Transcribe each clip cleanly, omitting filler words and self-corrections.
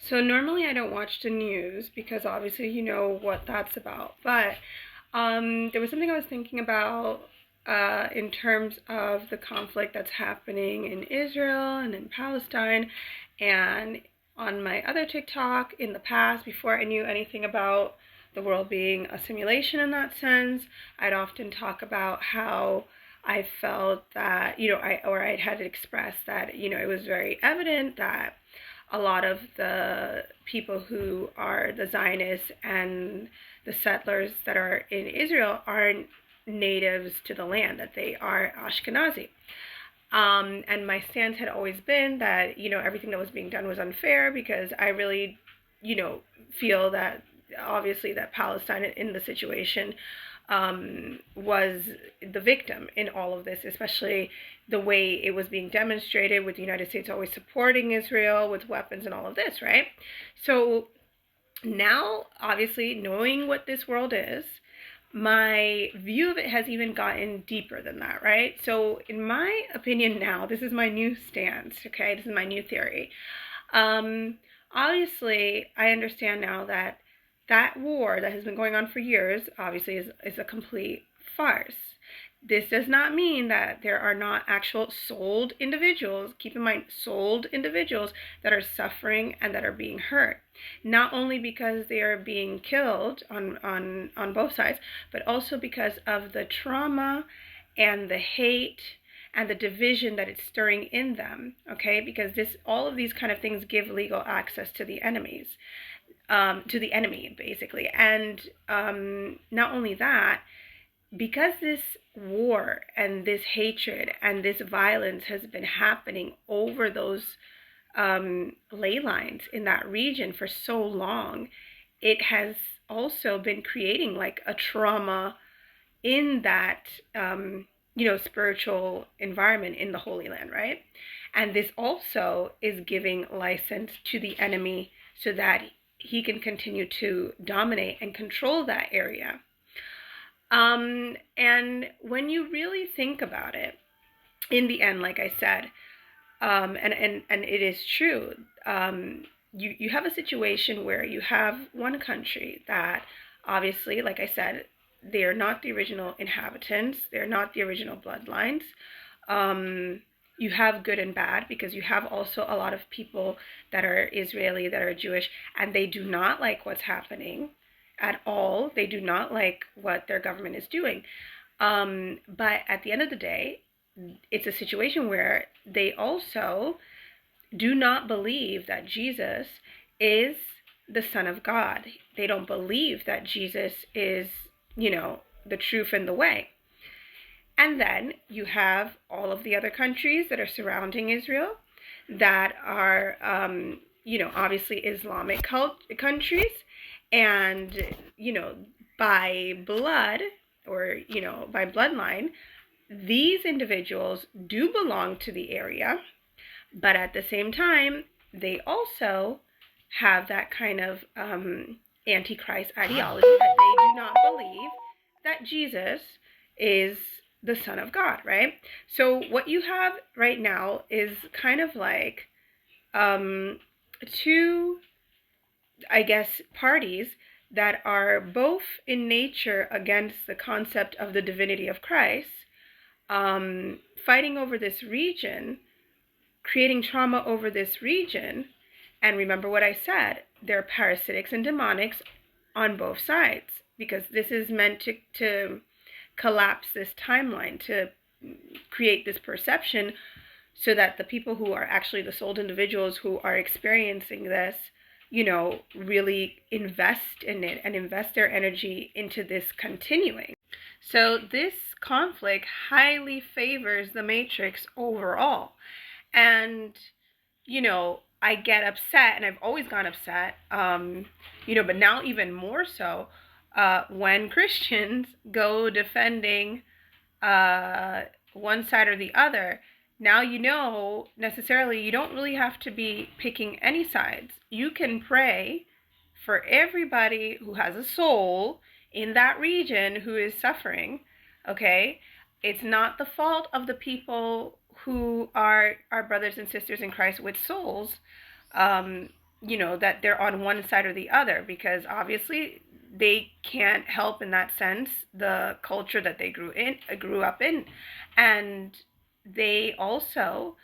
So normally I don't watch the news because obviously you know what that's about. But there was something I was thinking about in terms of the conflict that's happening in Israel and in Palestine. And on my other TikTok in the past, before I knew anything about the world being a simulation in that sense, I'd often talk about how I felt that, I had expressed that, it was very evident that a lot of the people who are the Zionists and the settlers that are in Israel aren't natives to the land, that they are Ashkenazi. And my stance had always been that, everything that was being done was unfair because I really, feel that obviously that Palestine in the situation was the victim in all of this, especially the way it was being demonstrated with the United States always supporting Israel with weapons and all of this, right? So now, obviously, knowing what this world is, my view of it has even gotten deeper than that, right? So in my opinion now, this is my new stance, okay? This is my new theory. Obviously, I understand now that that war that has been going on for years, obviously, is a complete farce. This does not mean that there are not actual souled individuals, keep in mind, souled individuals that are suffering and that are being hurt. Not only because they are being killed on both sides, but also because of the trauma and the hate and the division that it's stirring in them, okay? Because all of these kind of things give legal access to the enemies. To the enemy, basically. And not only that, because this war and this hatred and this violence has been happening over those ley lines in that region for so long, it has also been creating like a trauma in that spiritual environment in the Holy Land, right? And this also is giving license to the enemy so that he can continue to dominate and control that area. And when you really think about it, in the end, like I said, and it is true, you have a situation where you have one country that obviously, like I said, they are not the original inhabitants, they're not the original bloodlines. You have good and bad because you have also a lot of people that are Israeli, that are Jewish, and they do not like what's happening at all. They do not like what their government is doing. But at the end of the day, it's a situation where they also do not believe that Jesus is the Son of God. They don't believe that Jesus is, the truth and the way. And then you have all of the other countries that are surrounding Israel that are, obviously Islamic countries. And, by blood or, by bloodline, these individuals do belong to the area. But at the same time, they also have that kind of antichrist ideology that they do not believe that Jesus is the Son of God, right? So what you have right now is kind of like two, I guess, parties that are both in nature against the concept of the divinity of Christ, fighting over this region, creating trauma over this region. And remember what I said, there are parasitics and demonics on both sides, because this is meant to collapse this timeline, to create this perception so that the people who are actually the souled individuals who are experiencing this, really invest in it and invest their energy into this continuing. So this conflict highly favors the Matrix overall. And, I get upset, and I've always gone upset, but now even more so, when Christians go defending one side or the other. Now necessarily you don't really have to be picking any sides. You can pray for everybody who has a soul in that region who is suffering, okay? It's not the fault of the people who are our brothers and sisters in Christ with souls. that they're on one side or the other, because obviously they can't help in that sense the culture that they grew up in, and they also,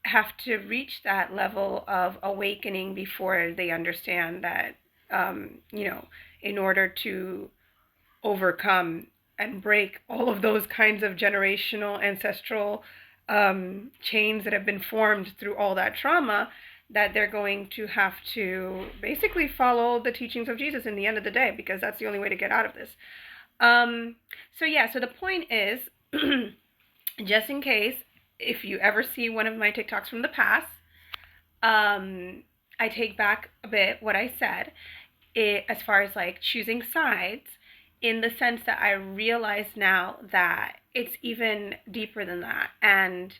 have to reach that level of awakening before they understand that, in order to overcome and break all of those kinds of generational ancestral chains that have been formed through all that trauma, that they're going to have to basically follow the teachings of Jesus in the end of the day, because that's the only way to get out of this. So the point is, just in case, if you ever see one of my TikToks from the past, I take back a bit what I said, as far as like choosing sides, in the sense that I realize now that it's even deeper than that. And,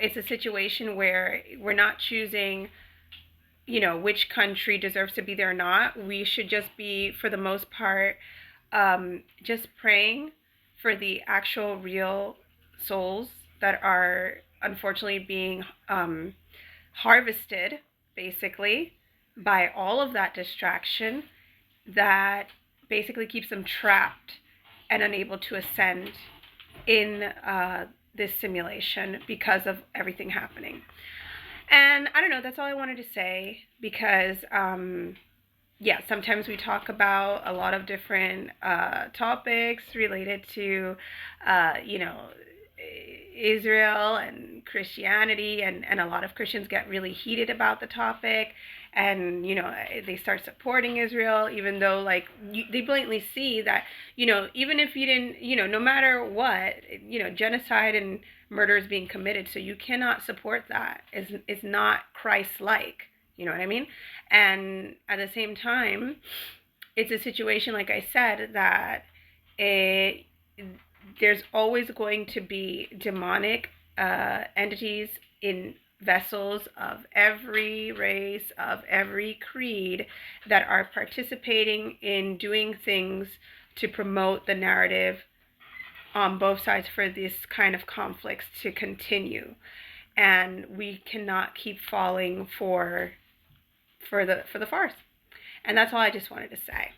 it's a situation where we're not choosing, which country deserves to be there or not. We should just be, for the most part, just praying for the actual real souls that are unfortunately being harvested, basically, by all of that distraction that basically keeps them trapped and unable to ascend in this simulation because of everything happening. And I don't know, that's all I wanted to say, because sometimes we talk about a lot of different topics related to, Israel and Christianity, and a lot of Christians get really heated about the topic, and they start supporting Israel, even though they blatantly see that, even if you didn't, no matter what, genocide and murder is being committed, so you cannot support that. It's not Christ-like, you know what I mean? And at the same time, it's a situation, like I said, that there's always going to be demonic entities in vessels of every race, of every creed, that are participating in doing things to promote the narrative on both sides for this kind of conflicts to continue. And we cannot keep falling for the farce. And that's all I just wanted to say.